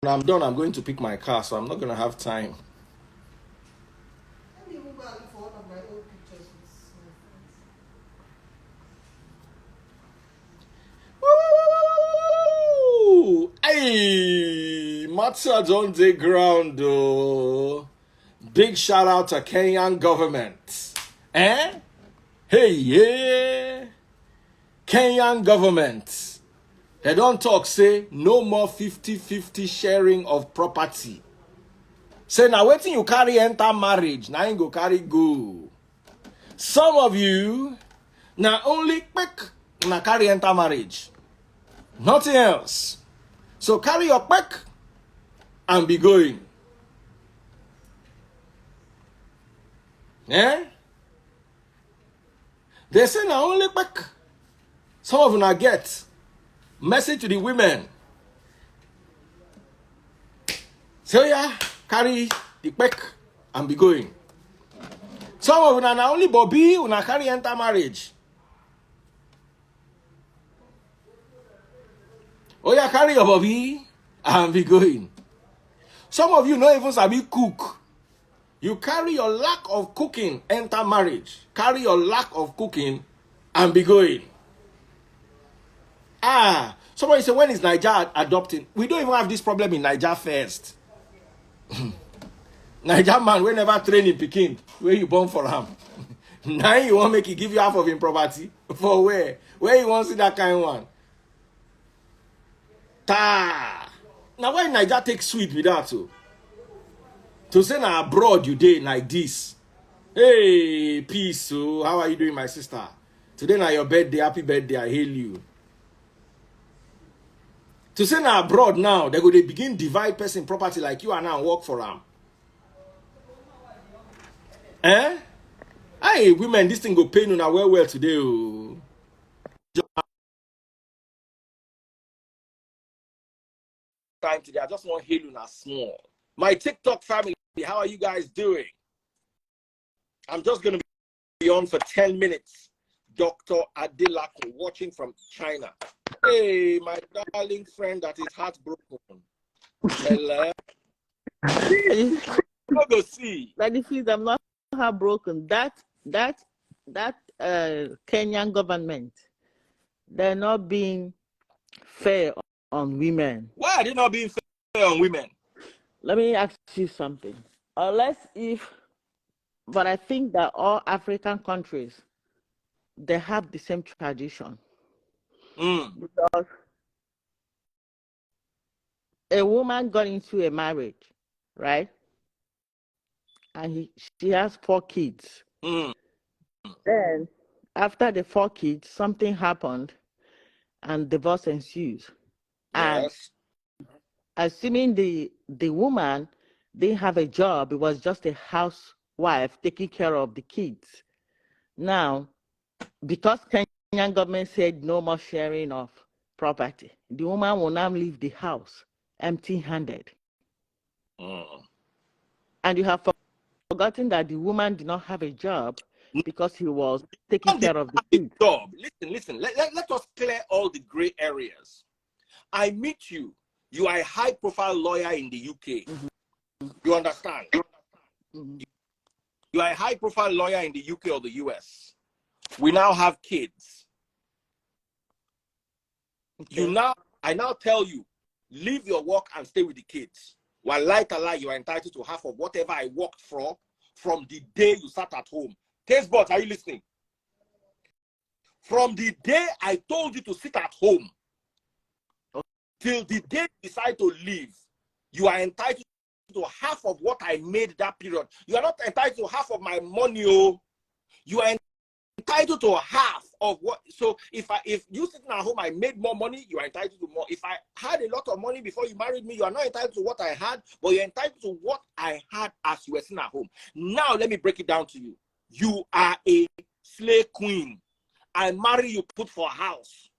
I'm done, I'm going to pick my car, so I'm not going to have time. Let me even go and look for one of my old pictures with Woo! Hey, Matsa on the ground, though. Big shout out to Kenyan government. Eh? Hey, yeah. Kenyan government. They don't talk, say, no more 50-50 sharing of property. Say, now waiting you carry enter marriage, now you go carry go. Some of you, now only quick, now carry enter marriage. Nothing else. So carry your quick and be going. Eh? They say now only quick. Some of you now get message to the women. So yeah, carry the quick and be going. Some of you now only Bobby una carry enter marriage. Oh yeah, carry your Bobby and be going. Some of you not even sabi cook. You carry your lack of cooking enter marriage. Carry your lack of cooking and be going. Somebody say, when is Niger adopting? We don't even have this problem in Niger first. Niger man, we never train in Peking. Where you born for him? Now you want make it give you half of him property? For where? Where you want to see that kind of one? Ta. Now why Niger take sweet with that too? To say now abroad you day like this. Hey, peace. So how are you doing, my sister? Today now your birthday. Happy birthday. I hail you. To say now abroad now, they go they begin divide person property like you are now work for them. Eh? Hey, women, this thing go pay you now well today. Oh. Time today. I just want to hail you now small. My TikTok family, how are you guys doing? I'm just going to be on for 10 minutes. Dr. Adelako watching from China. Hey, my darling friend that is heartbroken. Hello. Go see. That is, I'm not heartbroken. That Kenyan government, they're not being fair on women. Why are they not being fair on women? Let me ask you something. Unless but I think that all African countries, they have the same tradition. Because a woman got into a marriage, right? And she has 4 kids. Then, after the 4 kids, something happened and divorce ensues. Yes. And assuming the woman didn't have a job, it was just a housewife taking care of the kids. Now, because Kenyan government said no more sharing of property, the woman will now leave the house empty-handed. And you have forgotten that the woman did not have a job because he was taking care of the kids. Job. Listen. Let us clear all the gray areas. I meet you. You are a high-profile lawyer in the UK. You understand? You are a high-profile lawyer in the UK or the US. We now have kids. Okay. I now tell you, leave your work and stay with the kids. While like a lie, you are entitled to half of whatever I worked for from the day you sat at home. Taste buds, are you listening? From the day I told you to sit at home till the day you decide to leave, you are entitled to half of what I made that period. You are not entitled to half of my money. Oh. You are entitled to half of what. So if you sitting at home, I made more money, you are entitled to more. If I had a lot of money before you married me, you are not entitled to what I had, but you're entitled to what I had as you were sitting at home. Now let me break it down to you. You are a slave queen. I marry you, put for a house.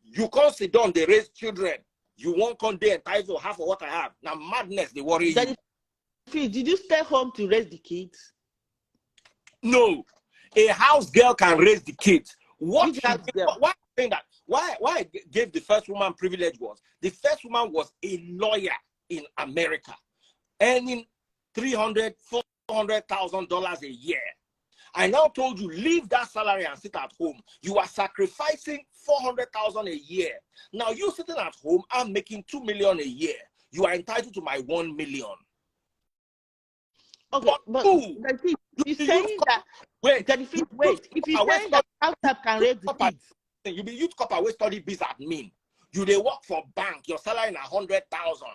You can't sit down, they raise children. You won't come there entitled to half of what I have. Now madness, they worry you. Did you stay home to raise the kids? No. A house girl can raise the kids. Why I'm saying that? Why I gave the first woman privilege was the first woman was a lawyer in America, earning $300,000, $400,000 a year. I now told you, leave that salary and sit at home. You are sacrificing $400,000 a year. Now you sitting at home, I'm making $2 million a year. You are entitled to my $1 million. Okay, but you're saying that wait, if you're saying that house help can raise the kids. You be youth copper wey study biz admin. You dey work for bank, your salary na 100,000.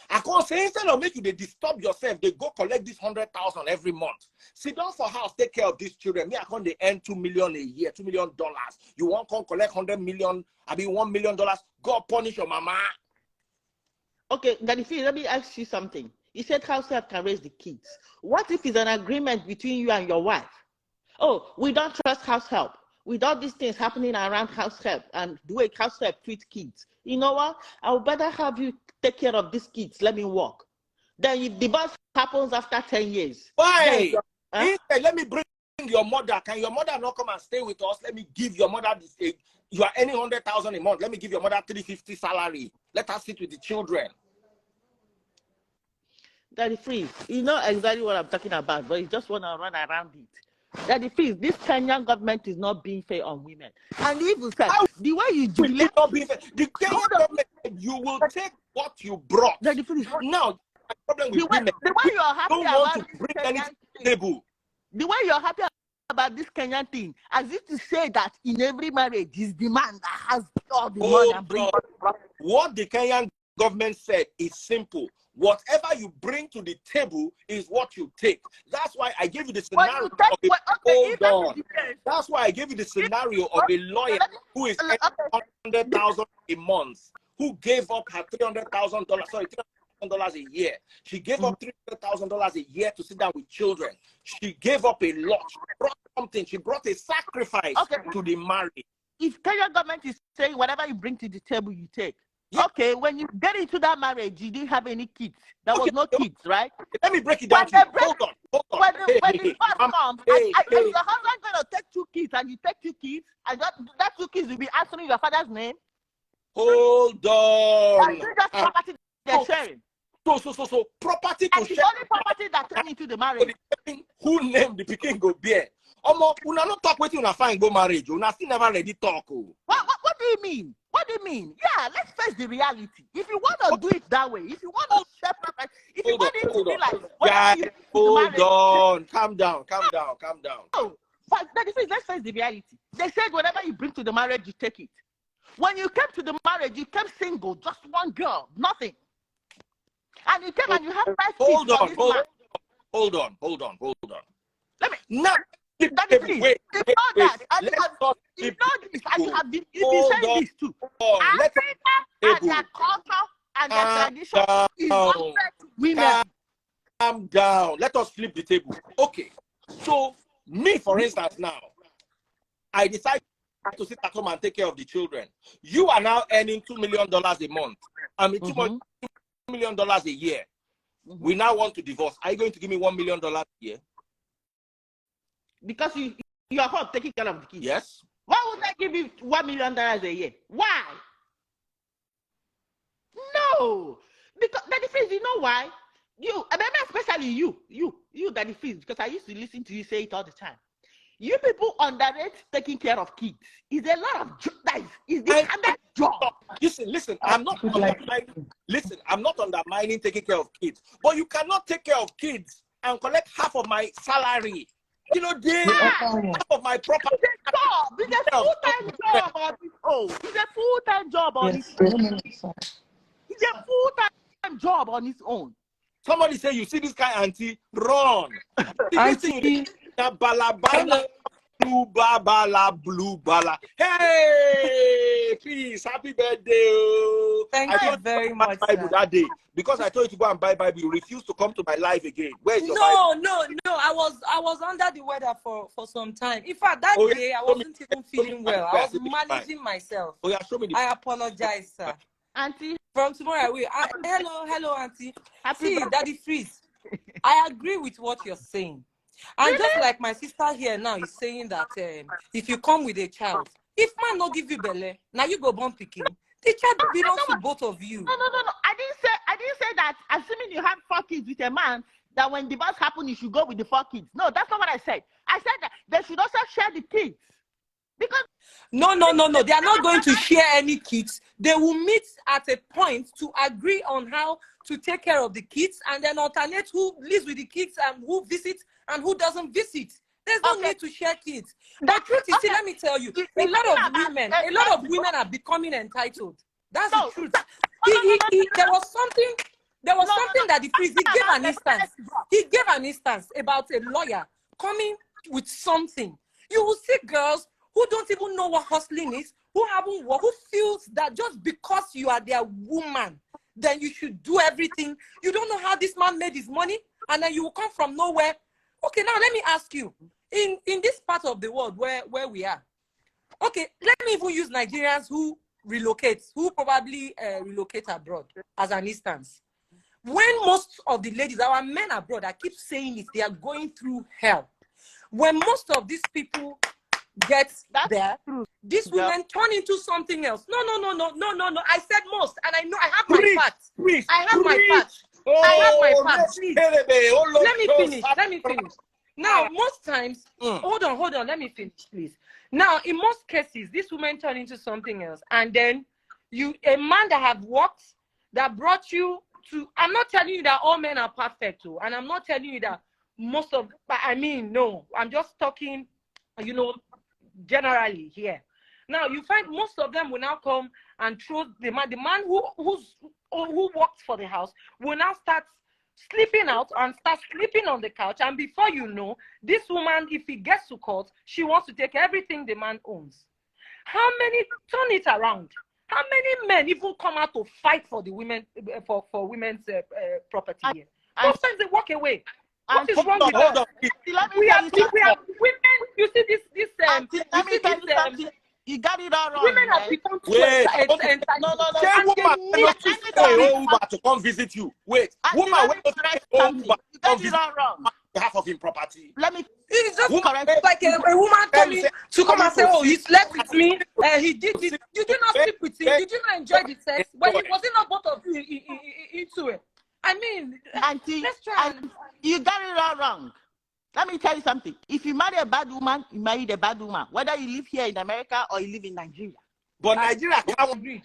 I can't say instead of make you they disturb yourself, they go collect this 100,000 every month. Sit down for house, take care of these children. Me, I can't they earn $2 million a year, $2 million. You want to collect 100 million, I mean $1 million. Go punish your mama. Okay, Daddy Phil, let me ask you something. You said house help can raise the kids. What if it's an agreement between you and your wife? Oh, we don't trust house help. With all these things happening around house help and the way house help treats kids, you know what? I would better have you take care of these kids. Let me work. Then if divorce happens after 10 years. Why? Instead, let me bring your mother. Can your mother not come and stay with us? Let me give your mother this. You are earning 100,000 a month. Let me give your mother 350 salary. Let her sit with the children. Daddy Freeze, you know exactly what I'm talking about, but you just want to run around it. Daddy Freeze, this Kenyan government is not being fair on women. And even said, the way you do it, the Kenyan government, you will take what you brought. Daddy Freeze, now, the problem with women, the way you're happy don't about want to this bring Kenyan anything to the thing, table. the way you're happy about this Kenyan thing, as if to say that in every marriage is the man that has all the money and bring what the Kenyan government said is simple. Whatever you bring to the table is what you take. That's why I gave you the scenario That's why I gave you the scenario of a lawyer who is earning 100,000 a month, who gave up her $300,000, $300,000 a year. She gave up $300,000 a year to sit down with children. She gave up a lot. She brought something. She brought a sacrifice to the marriage. If Kenyan government is saying whatever you bring to the table, you take. Yeah. Okay, when you get into that marriage, you didn't have any kids. There was no kids, right? Let me break it down to you. Hold on. When the divorce comes, your husband going to take 2 kids and you take 2 kids, and that 2 kids will be answering your father's name? Hold on. That's property they're sharing. So property to share. Only property that turn into the marriage. Who named the pikin go bear? Una not talk with you una fine go marriage. Una still never ready talk. What do you mean? What do you mean? Yeah, let's face the reality. If you want to do it that way, if you want to share property, if you want it to be like, guys, hold on, calm down. Oh, but let's face the reality. They said whatever you bring to the marriage, you take it. When you came to the marriage, you came single, just one girl, nothing. And you came and you have 5 kids. Hold on. Let me. Now, wait. You know this, and you have been saying this too. Africa and their culture and their tradition is not women. Calm down. Let us flip the table. Okay. So, me, for instance, now, I decide to sit at home and take care of the children. You are now earning $2 million a month. I mean, $2 million a year. We now want to divorce. Are you going to give me $1 million a year? Because you are home taking care of the kids. Yes. Why would I give you $1 million a year? Why? No. Because Daddy Freeze, you know why? Especially you, Daddy Freeze, because I used to listen to you say it all the time. You people underrate taking care of kids. It's a lot of job. It's the hardest job. Listen, I'm not undermining taking care of kids. But you cannot take care of kids and collect half of my salary. You know, half of my property. It's a full-time job on its own. It's a full-time job on its own. It's a full-time job on its own. Somebody say, you see this guy, auntie, run. Auntie. Blue bala. Hey, please, happy birthday. Thank you very much, Bible that day. Because I told you to go and buy Bible, you refused to come to my life again. Where's your Bible? No. I was under the weather for some time. In fact, that day I wasn't even feeling well. I was managing myself. Oh yeah, show me the I apologize, sir. Auntie. From tomorrow I will. Hello, Auntie. See, Daddy Freeze. I agree with what you're saying. And just like my sister here now is saying that if you come with a child, if man not give you belly, now you go born picking. The child belongs to both of you. No. I didn't say that assuming you have 4 kids with a man, that when divorce happens, you should go with the 4 kids. No, that's not what I said. I said that they should also share the kids. Because no. They are not going to share any kids. They will meet at a point to agree on how to take care of the kids and then alternate who lives with the kids and who visits and who doesn't visit. There's no need to share kids. The truth is, see, let me tell you, a lot of women are becoming entitled. That's the truth. There was something that the priest, he gave an instance about a lawyer coming with something. You will see girls who don't even know what hustling is, who haven't worked, who feels that just because you are their woman, then you should do everything. You don't know how this man made his money, and then you will come from nowhere. Okay, now let me ask you, in this part of the world where we are, okay, let me even use Nigerians who probably relocate abroad as an instance. When most of the ladies, our men abroad, I keep saying it, they are going through hell. When most of these people get there, these women turn into something else. No. I said most, and I know I have my facts. I have my facts. Please. Let me finish. Now, most times, hold on, let me finish, please. Now, in most cases, these women turn into something else, and then a man that have worked, that brought you to, I'm not telling you that all men are perfect, too, and I'm not telling you that most of, no, I'm just talking, generally here. Now, you find most of them will now come and throw the man who works for the house will now start sleeping out and start sleeping on the couch, and before you know, this woman, if he gets to court, she wants to take everything the man owns. How many, turn it around, how many men even come out to fight for the women, for women's property here? Most times they walk away. What is wrong with us? We have women, you see this you got it all wrong. Women have become too entitled. Woman to come visit you. Wait, woman you got it all wrong. Half of his property. It's just correct. Like a woman coming to come and say, "Oh, he slept with me. He did this." You did not sleep with him. Did you not enjoy the sex? When it was not both of you into it. I mean, Auntie, let's try. You got it all wrong. Let me tell you something. If you marry a bad woman, you married a bad woman. Whether you live here in America or you live in Nigeria. But Nigeria can't agree.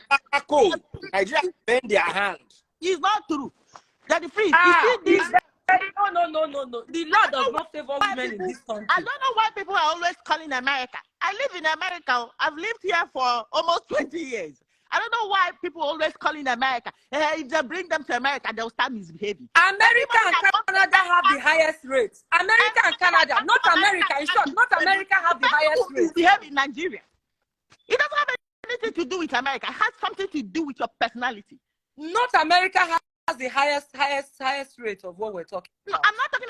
Nigeria bend their hand. It's not true. That the free. You see this? No. The law does not favor women in this country. I don't know why people are always calling America. I live in America. I've lived here for almost 20 years. I don't know why people always calling America. If they bring them to America, they'll start misbehaving. America and Canada have the highest rates. America and Canada, not America. In short, not America have the highest rates. Behave in Nigeria. It doesn't have anything to do with America. It has something to do with your personality. Not America has the highest rate of what we're talking about. No, I'm not talking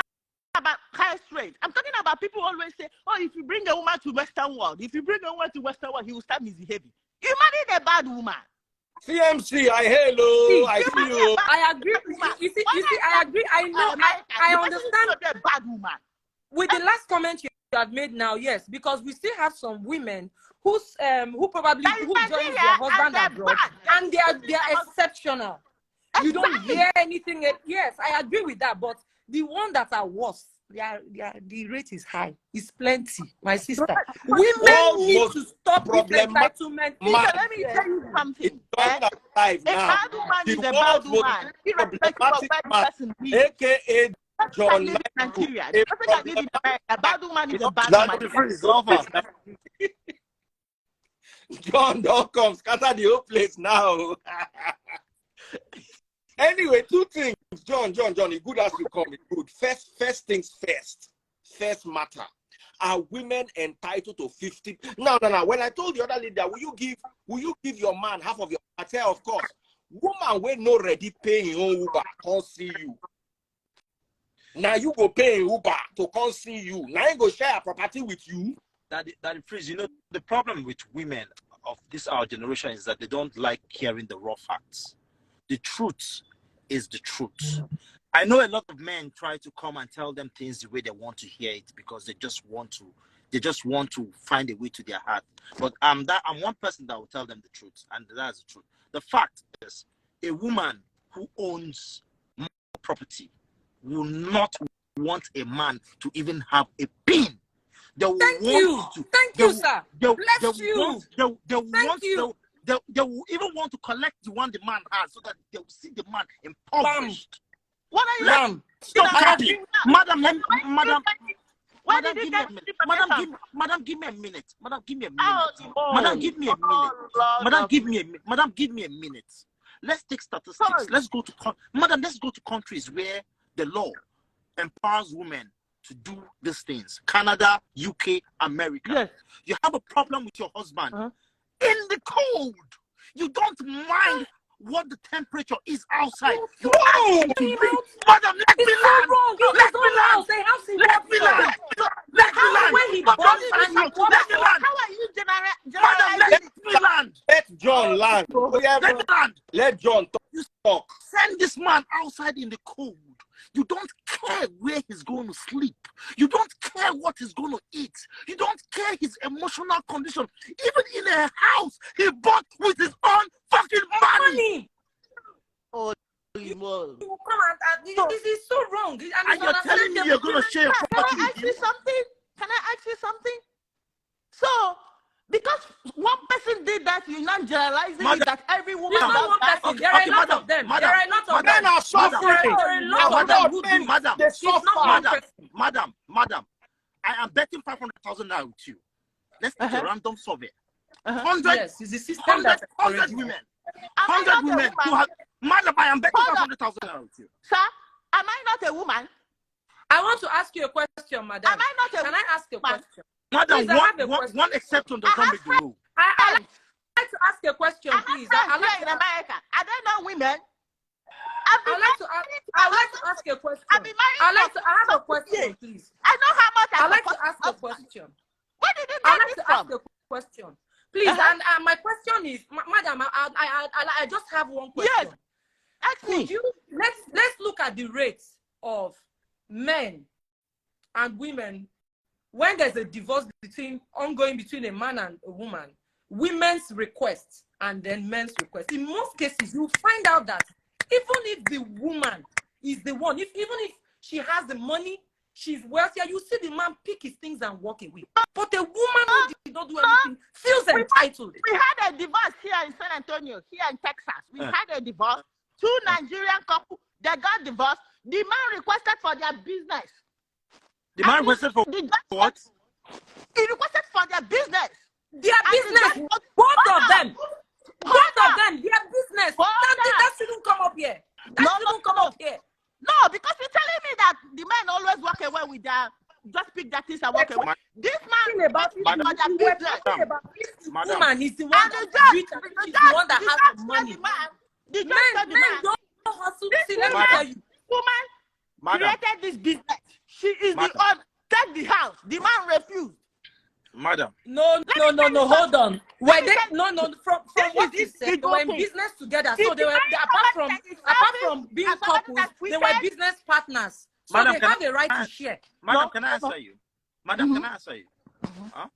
about highest rate. I'm talking about people always say, "Oh, if you bring a woman to Western world, he will start misbehaving." You married a bad woman. CMC, hello. I see you. I agree. You see, I agree. I know. I understand. A bad woman. With the last comment you have made now, yes, because we still have some women who join their husband abroad, and they are exceptional. Exactly. You don't hear anything. Yes, I agree with that. But the one that are worse, the rate is high. It's plenty, my sister. Women need to stop this entitlement. Let me tell you something. A bad woman is a bad woman. Irrespective of where the person lives. AKA John. Nigeria. The person that lives in America, a bad woman is a bad woman. John, don't come scatter the whole place now. Anyway, 2 things. John, it's good as you come. It's good. First things first. First matter. Are women entitled to 50? No. When I told the other leader, will you give your man half of your? I tell, of course. Woman will not ready paying Uber, can't see you. Now you go pay Uber to come see you. Now you go share a property with you. That freeze. The problem with women of our generation is that they don't like hearing the raw facts. The truth is the truth. I know a lot of men try to come and tell them things the way they want to hear it because they just want to find a way to their heart. But I'm one person that will tell them the truth, and that's the truth. The fact is, a woman who owns property will not want a man to even have a pin. They will Thank want you. to. Thank They you, will- sir. They, Bless they you. want. They Thank want. you. They will even want to collect the one the man has, so that they will see the man Bam. impoverished. What are you Bam. Stop I capping, agree. madam. Madam, Where madam, did you give me a get minute. the Madam, give me a minute. Madam, give me a minute. Oh, Madam, give me a minute. Lord Madam, of- give me a Madam, give me a minute. Let's take statistics. Sorry. Let's go to madam. Let's go to countries where the law empowers women to do these things. Canada, UK, America. Yes. You have a problem with your husband Uh-huh. in the cold. You don't mind what the temperature is outside. You Whoa! ask him to leave. Madam, let me It's so land. wrong. In Let his me own land. house, a house he Let works me for. land. Let me How land. when he Stop bought this and he out. works Let me for. land. How are you Madam, generalizing? let me land. Let John land. Oh, yeah, Let me land. let John talk. Send this man outside in the cold. You don't care where he's going to sleep. You don't care what he's going to eat. You don't care his emotional condition. Even in a house he bought with his own fucking money. Money. Oh, You come and this is so wrong. And And you're telling me you're going to share your Can property I with ask you something? Can I ask you something? So, because one person did that, you're not generalizing Madam, it that every woman It's not does one that. person. Okay, there are okay, a lot madam, of them. madam, There are a lot of madam, Men them. are suffering. There are a lot of Abroad, them who do men, it. madam, they It's not suffer. one madam, person. madam, I am betting 500,000 naira with you. Let's take a Uh-huh. random survey. Uh-huh. 100, Yes, it's the system that 100 encourages women. Am I 100 not a women who woman? have. Madam, I am betting Hold on. 500,000 naira with you. Sir, am I not a woman? I want to ask you a question, madam. Am I not a Can I ask a woman? question? Madam, Please, I have a question. one exception does I not have make the rule. I like to ask a question, I have please. friends I like here in to America. Are they not women? I've been I like to ask a question. I've been married for I have a 40 question, years. please. I know how much I I like to support ask my a husband. question. Where did you I get like this to ask from? a question, please. Uh-huh. And my question is, madam, I just have one question. Yes. Ask me. Could you let's look at the rates of men and women when there's a divorce ongoing between a man and a woman, women's requests and then men's requests. In most cases, you find out that even if the woman is the one, even if she has the money, she's wealthier, you see the man pick his things and walk away. But a woman who did not do anything feels entitled. We had a divorce here in San Antonio, here in Texas. We had a divorce. Two Nigerian couple, they got divorced. The man requested for their business. The man requested for what? He requested for their business. Their And business, the both of them. Hold Both on. of them, their business. Hold That on. shouldn't come up here. That No, shouldn't come no. up here. No, because you're telling me that the men always walk away with their, just pick their things and walk away. This man About requested for their we were business. talking about this Madam. woman is the one And that the judge, rich and she's the one that has the money. The Men don't hustle. See, let me Madam. tell you. woman Madam, created this business. She is Madam. the owner. Take the house. The man refused. madam, No. Hold on. Were they? No. From This what is you it, said, it they were in okay. business together. If So they the were man apart from being and somebody couples, that's they were wicked. business partners. So Madam, they can have a right I- to share. madam, No, can I no. answer you? Madam, can I answer you? Huh?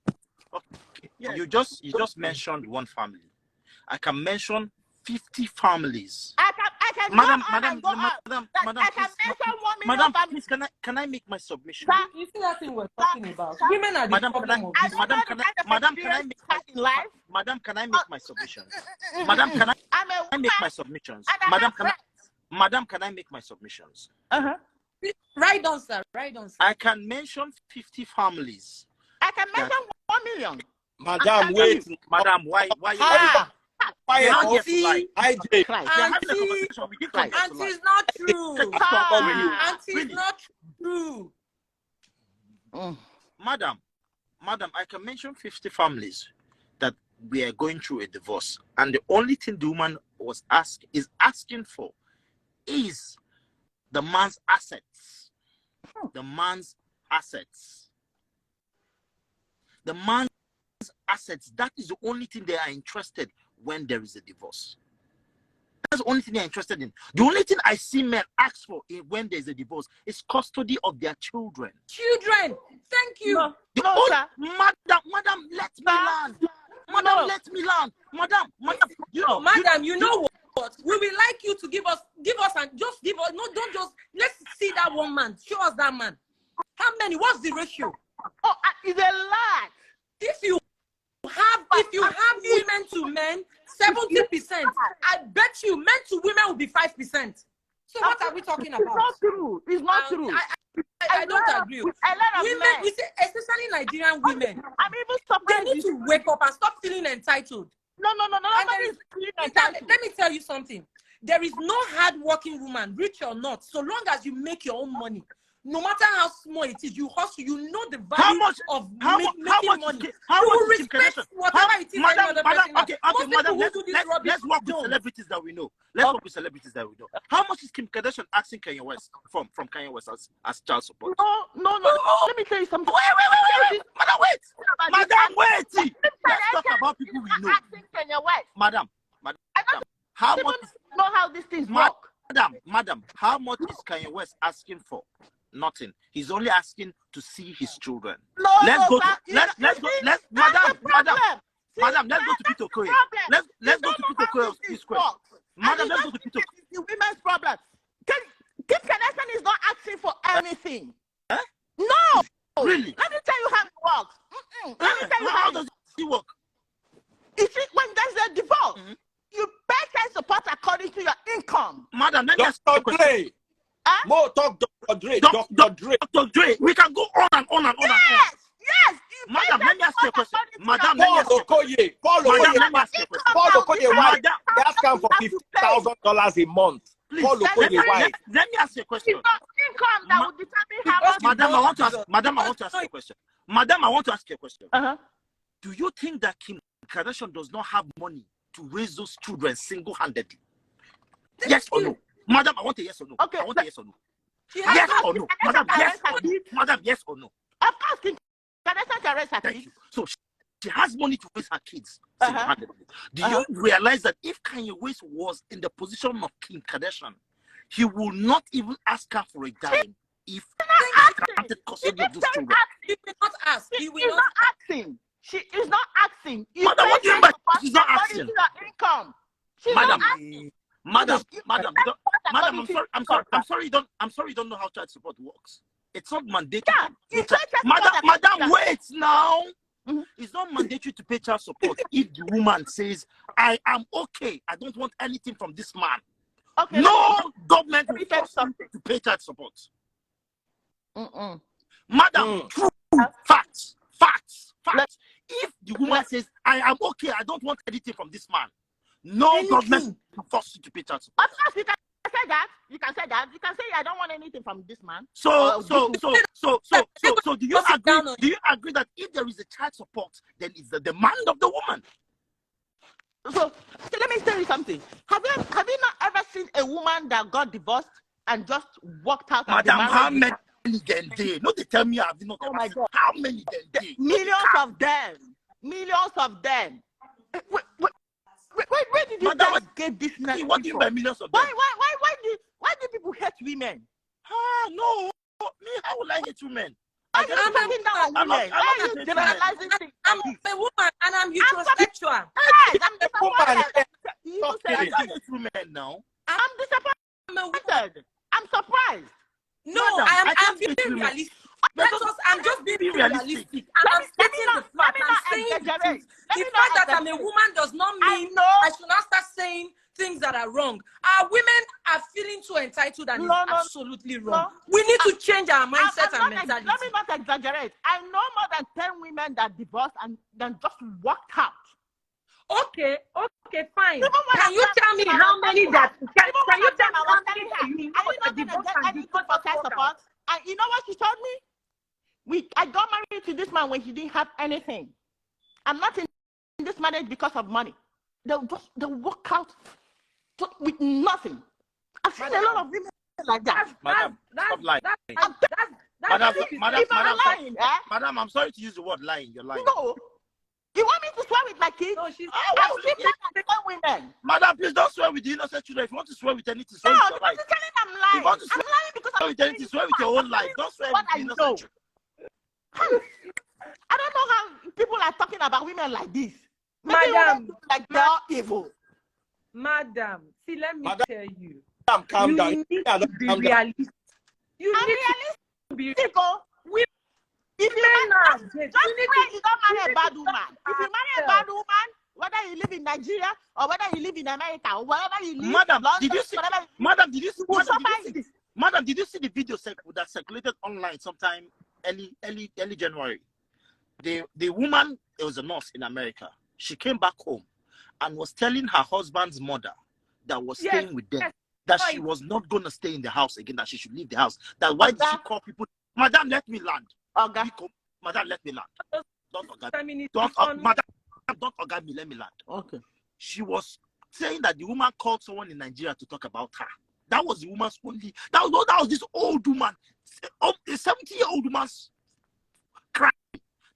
Okay. Yes. You just mentioned one family. I can mention 50 families. I can Madam, go on madam, and go on. madam, That madam, I can please, mention 1 million madam, families. please, can I make my submission? Sir, You see that thing we're talking about? Sir, Women are the Madam, problem of I this. don't Madam, know can the I- kind of madam, can I experience make you had in life. Madam, can I make my submissions? Madam, can I'm a I woman. make my submissions? And I Madam, have can I, friends. madam, can I make my submissions? Uh-huh. Right on, sir. Right on, sir. I can mention 50 families. I can mention 1 million. Madam, wait. Madam, why Ah, quiet. Not Oh, here to lie. IJ. Christ. We are having a Auntie, conversation. We didn't come here to Auntie, lie. it's not true. Auntie, Really? it's not true. Mm. Madam, I can mention 50 families that we are going through a divorce, and the only thing the woman is asking for is the man's assets. The man's assets. The man's assets. That is the only thing they are interested when there is a divorce. That's the only thing they're interested in. The only thing I see men ask for when there's a divorce is custody of their children. Children, thank you. No, The no, only, sir. madam, let me land. Madam, No. let me land. Madam, you know, Madam, you know what? what? We will like you to give us and just give us. No, don't just. Let's see that one man. Show us that man. How many? What's the ratio? Oh, it's a lot. If you have women to men, 70%. I bet you men to women will be 5%. So what are we talking about? It's not true. It's not true. I don't agree. Women, we say, especially Nigerian women, I'm even surprised. they need to wake up and stop feeling entitled. No. Let me tell you something. There is no hard-working woman, rich or not, so long as you make your own money. No matter how small it is, you hustle. You know the value of making money. You will respect whatever it is. Madam, let's work with celebrities that we know. How much is Kim Kardashian asking Kanye West from Kanye West as child support? No. Let me tell you something. Wait. Madam, wait. Let's talk about people we know. Madam. How much? Know how these things work. Madam, how much is Kanye West asking for? Nothing. He's only asking to see his children. Let's go to Peter Okoye. Let's go to Peter Okoye's question. Madam, let's go to Peter. It's the women's problem. Kim Kardashian is not asking for anything. Huh? No. Really? Let me tell you how it works. Let me tell you how does it work? You see, when there's a divorce, you pay child support according to your income. Madam, let me ask you a question. More talk, Dr. Dre. Dr. Dre. We can go on and on. Yes. Madam, let me ask you a question. Madam, Paul Okoye, why they ask him for $50,000 a month? Please, Paul Okoye, why? Let me ask you a question. It's not income that will determine how much. Madam, I want to ask you a question. Madam, I want to ask you a question. Do you think that Kim Kardashian does not have money to raise those children single-handedly? Yes or no? Madam, I want a yes or no. Okay. I want a yes or no. Yes or no? Madam, yes or no? Madam, yes or no? Of course, Kim Kardashian can raise her Thank kids. you. So she has money to raise her kids single-handedly. Do you realize that if Kanye West was in the position of Kim Kardashian, he will not even ask her for a dime if he granted custody of those children? He will not ask. She is not asking. She is not asking. Madam, what do you mean by she's not asking? Income. She's Madam, not asking. Madam, I'm sorry you don't know how child support works. It's not mandatory. Madam, wait now. It's not mandatory to pay child support if the woman says, I am okay. I don't want anything from this man. Okay, no government will force you to pay child support. Madam, true facts. If the woman says, I am okay, I don't want anything from this man, no government will force you to pay child support. Of course, you can say that. You can say, I don't want anything from this man. So do you agree? Do you agree that if there is a child support, then it's the demand of the woman? So let me tell you something. Have you not ever seen a woman that got divorced and just walked out? Madam, how many then they? No, they tell me I have not. Oh my God! How many then they? Millions of them. Where did you guys get this? What do you mean by millions of them? Why do people hate women? No. Me, how will I hate women? I'm talking down on women. Why are you generalizing things? I'm a woman and I'm heterosexual. Yes, I'm disappointed. I hate women now. I'm disappointed. I'm surprised. No, I'm being realistic. I'm just being realistic. And I'm stating the fact. I'm saying the fact that I'm a woman does not mean I should not start saying things that are wrong. Our women are feeling too entitled and it's absolutely wrong. We need to change our mindset and mentality. Let me not exaggerate. I know more than 10 women that divorced and then just walked out. Okay, fine. Can you tell me how many that? Can you tell me how many that you know that divorced and child support? And you know what she told me? I got married to this man when he didn't have anything. I'm not in this marriage because of money. They'll walk out with nothing. I've seen a lot of women like that. Madam, stop lying. Madam, I'm sorry to use the word lying. You're lying. No. You want me to swear with my kids? No, she's women. Madam, please don't swear with the innocent children. If you want to swear with anything, swear no, with your life. I'm lying. I'm lying because swear with anything, swear with your own life. Don't swear with the innocent children. I don't know how people are talking about women like this. Madam, like they're evil. Madam, see, let me Madam, tell you. calm You down. need Yeah, to be realistic. You I'm need to be realistic. Oh. If you men marry, now, just you need pray you don't marry a bad to woman. If you marry a bad woman, whether you live in Nigeria or whether you live in America or wherever you live, Madam, London, did you see? whatever you live, Madam, did you see? you will suffer it. Madam, did you see the video that circulated online sometime early January? The woman, it was a nurse in America. She came back home and was telling her husband's mother that was staying with them that she was not going to stay in the house again, that she should leave the house. That why did she call people? Madam, let me land. Madam, let me land. Madam, don't organ me, let me land. Okay. She was saying that the woman called someone in Nigeria to talk about her. That was the woman's only. That was this old woman, a 70-year-old woman's cry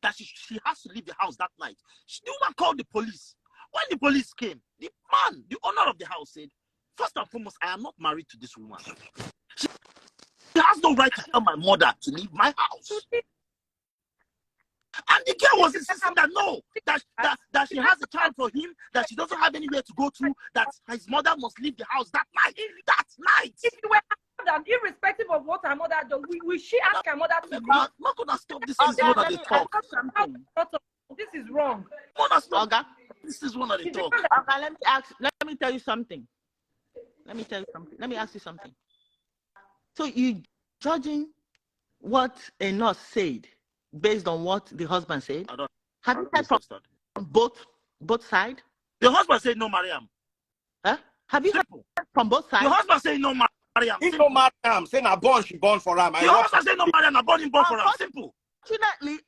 that she has to leave the house that night. The woman called the police. When the police came, the man, the owner of the house, said, first and foremost, I am not married to this woman. She has no right to tell my mother to leave my house. And the girl was insisting that no, that she has a child for him, that she doesn't have anywhere to go to, that his mother must leave the house that night. That night. If you were that, irrespective of what her mother does, will she ask her mother to leave? I'm not gonna stop this. This is one of the talk. This is wrong. This is one of the talk. Let me tell you something. Let me ask you something. So you judging what a nurse said based on what the husband said? Have you heard from both sides? The husband said no, Mariam. Huh? Have you heard from both sides? The husband said no, Mariam. He no Mariam. Say na born, she born for him. The husband said no, Mariam. I born him, born for him. Simple.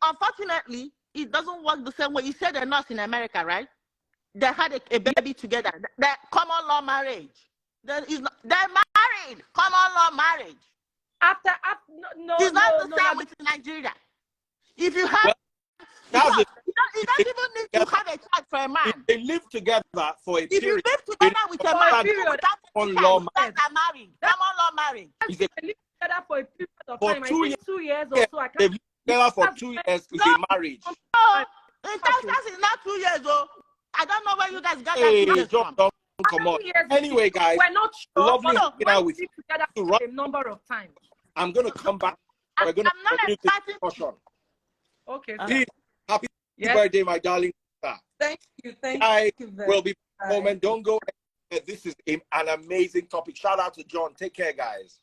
Unfortunately, it doesn't work the same way. You said a nurse in America, right? They had a baby together. They're common law marriage. They're married. Common law marriage. No, it's not the same with Nigeria. If you have, you don't even need to have a child for a man. If they live together for a period. If you live together with a man, you are married. Common law marriage. If they live together for a period of time, 2 years or so, I can't. They've lived together for 2 years. It's a marriage. No, in Texas, it's not 2 years old. I don't know where you guys got that 2 years from. Don't come on. Anyway, guys, we're not sure. lovely hanging out with you. A number of times. I'm going to come back. We're going to continue this discussion. Okay. Please, happy birthday, my darling. Thank you. Thank you. We'll be back. Moment. Don't go. This is an amazing topic. Shout out to John. Take care, guys.